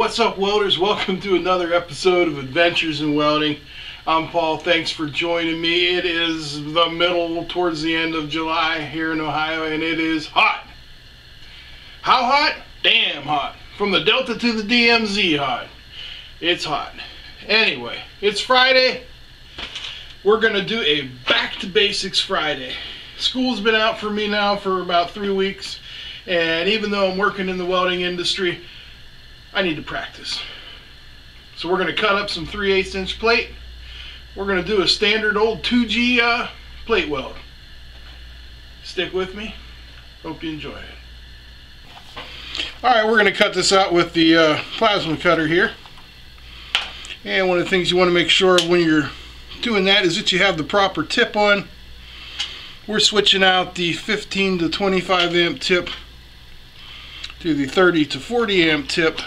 What's up, welders? Welcome to another episode of Adventures in Welding. I'm Paul. Thanks for joining me. It is the middle towards the end of July here in Ohio, and it is hot. How hot? Damn hot. From the Delta to the DMZ hot. It's hot. Anyway, it's Friday. We're going to do a Back to Basics Friday. School's been out for me now for about 3 weeks, and even though I'm working in the welding industry, I need to practice. So we're going to cut up some 3/8 inch plate. We're going to do a standard old 2G plate weld. Stick with me. Hope you enjoy it. Alright, we're going to cut this out with the plasma cutter here. And one of the things you want to make sure of when you're doing that is that you have the proper tip on. We're switching out the 15 to 25 amp tip to the 30 to 40 amp tip.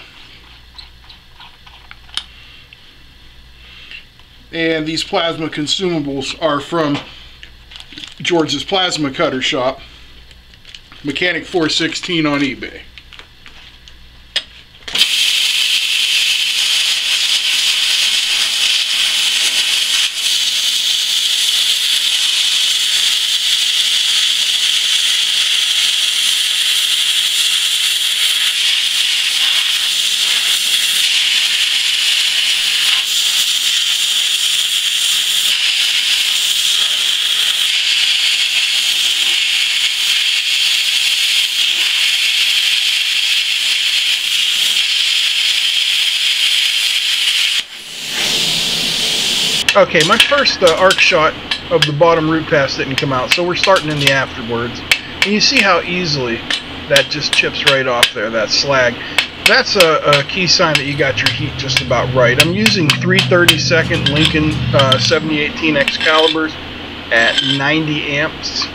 And these plasma consumables are from George's Plasma Cutter Shop, Mechanic 416 on eBay. Okay, my first arc shot of the bottom root pass didn't come out, so we're starting in the afterwards. And you see how easily that just chips right off there, that slag. That's a key sign that you got your heat just about right. I'm using 3/32 Lincoln 7018 Excaliburs at 90 amps,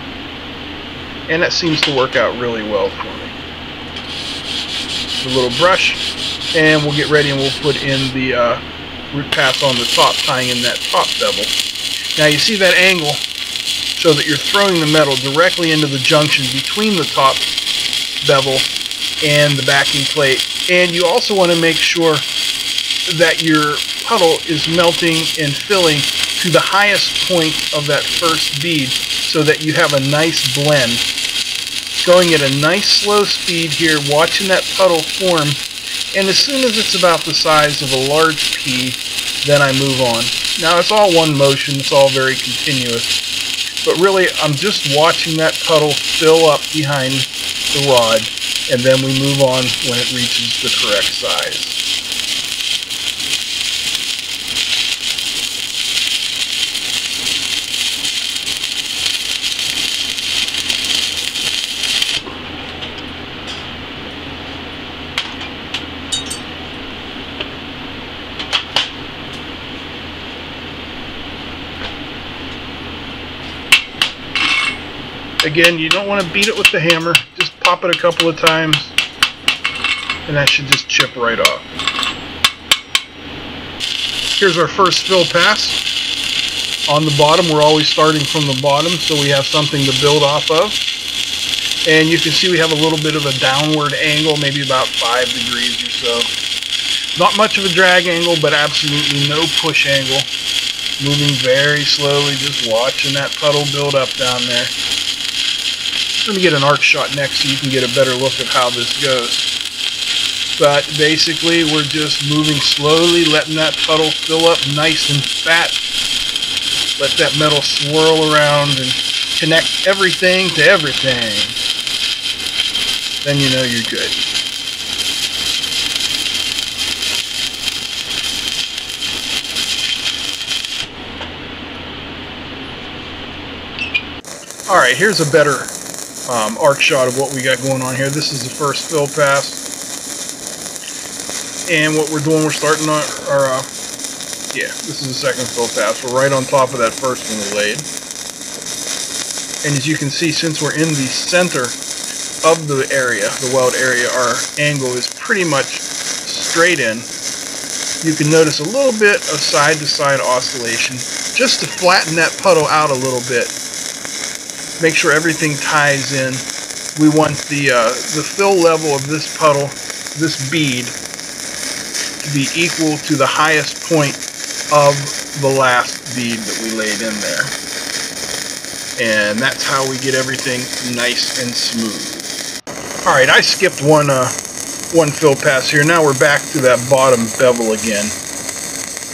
and that seems to work out really well for me. A little brush, and we'll get ready and we'll put in the root pass on the top, tying in that top bevel. Now you see that angle so that you're throwing the metal directly into the junction between the top bevel and the backing plate. And you also want to make sure that your puddle is melting and filling to the highest point of that first bead so that you have a nice blend. Going at a nice slow speed here, watching that puddle form. And as soon as it's about the size of a large pea, then I move on. Now it's all one motion, it's all very continuous. But really, I'm just watching that puddle fill up behind the rod, and then we move on when it reaches the correct size. Again, you don't want to beat it with the hammer, just pop it a couple of times and that should just chip right off. Here's our first fill pass. On the bottom, we're always starting from the bottom so we have something to build off of. And you can see we have a little bit of a downward angle, maybe about 5 degrees or so. Not much of a drag angle, but absolutely no push angle. Moving very slowly, just watching that puddle build up down there. Let me get an arc shot next so you can get a better look at how this goes. But basically, we're just moving slowly, letting that puddle fill up nice and fat. Let that metal swirl around and connect everything to everything. Then you know you're good. Alright, here's a better arc shot of what we got going on here. This is the first fill pass. And what we're doing, we're starting on our, this is the second fill pass. We're right on top of that first one we laid. And as you can see, since we're in the center of the area, the weld area, our angle is pretty much straight in. You can notice a little bit of side-to-side oscillation just to flatten that puddle out a little bit. Make sure everything ties in. We want the fill level of this puddle, this bead, to be equal to the highest point of the last bead that we laid in there. And that's how we get everything nice and smooth. Alright, I skipped one fill pass here. Now we're back to that bottom bevel again.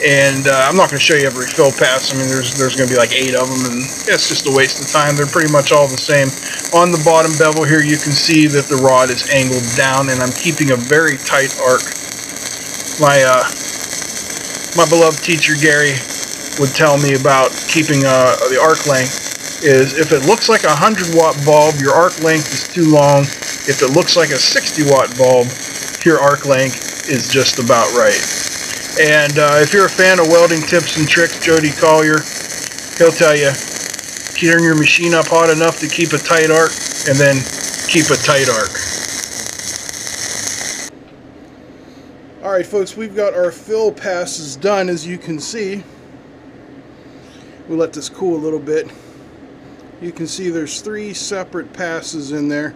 And I'm not going to show you every fill pass. I mean, there's going to be like 8 of them, and it's just a waste of time. They're pretty much all the same. On the bottom bevel here, you can see that the rod is angled down, and I'm keeping a very tight arc. My beloved teacher Gary would tell me about keeping the arc length is if it looks like a 100-watt bulb, your arc length is too long. If it looks like a 60-watt bulb, your arc length is just about right. And if you're a fan of welding tips and tricks, Jody Collier, he'll tell you, turn your machine up hot enough to keep a tight arc, and then keep a tight arc. Alright folks, we've got our fill passes done, as you can see. We'll let this cool a little bit. You can see there's 3 separate passes in there,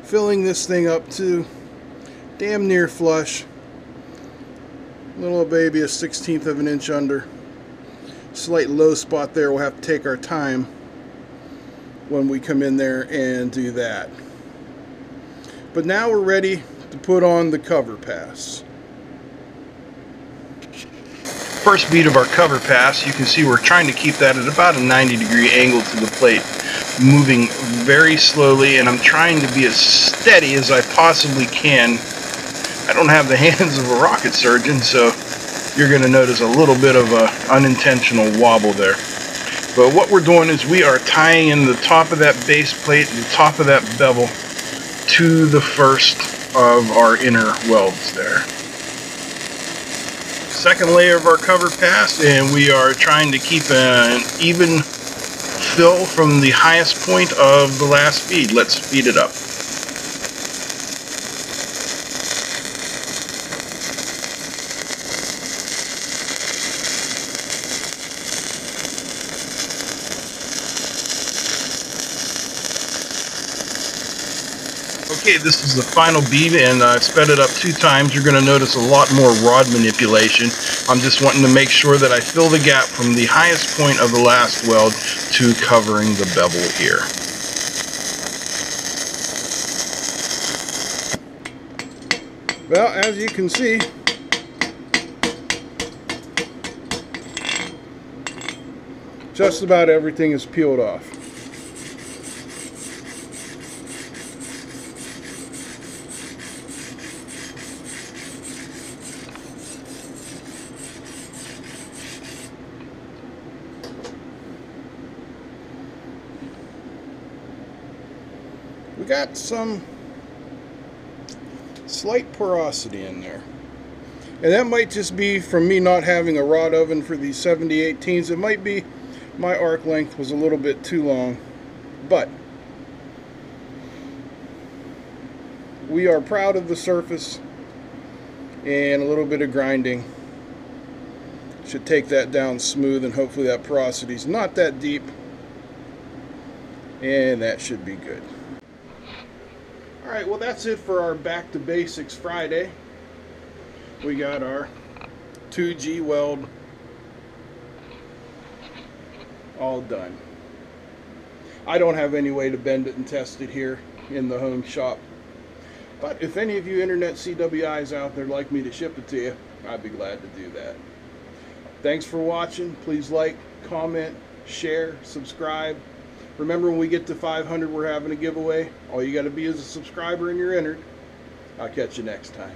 filling this thing up to damn near flush. Little baby, a 1/16 of an inch under. Slight low spot there. We'll have to take our time when we come in there and do that. But now we're ready to put on the cover pass. First bead of our cover pass, you can see we're trying to keep that at about a 90-degree angle to the plate, moving very slowly, and I'm trying to be as steady as I possibly can. I don't have the hands of a rocket surgeon, so you're going to notice a little bit of an unintentional wobble there. But what we're doing is we are tying in the top of that base plate, the top of that bevel, to the first of our inner welds there. Second layer of our cover pass, and we are trying to keep an even fill from the highest point of the last bead. Let's speed it up. Okay, this is the final bead, and I've sped it up 2 times. You're going to notice a lot more rod manipulation. I'm just wanting to make sure that I fill the gap from the highest point of the last weld to covering the bevel here. Well, as you can see, just about everything is peeled off. We got some slight porosity in there, and that might just be from me not having a rod oven for these 70/18s. It might be my arc length was a little bit too long, but we are proud of the surface, and a little bit of grinding should take that down smooth, and hopefully that porosity is not that deep, and that should be good. Alright, well that's it for our Back to Basics Friday. We got our 2G weld all done. I don't have any way to bend it and test it here in the home shop, but if any of you internet CWIs out there like me to ship it to you, I'd be glad to do that. Thanks for watching. Please like, comment, share, subscribe. Remember, when we get to 500, we're having a giveaway. All you got to be is a subscriber and you're entered. I'll catch you next time.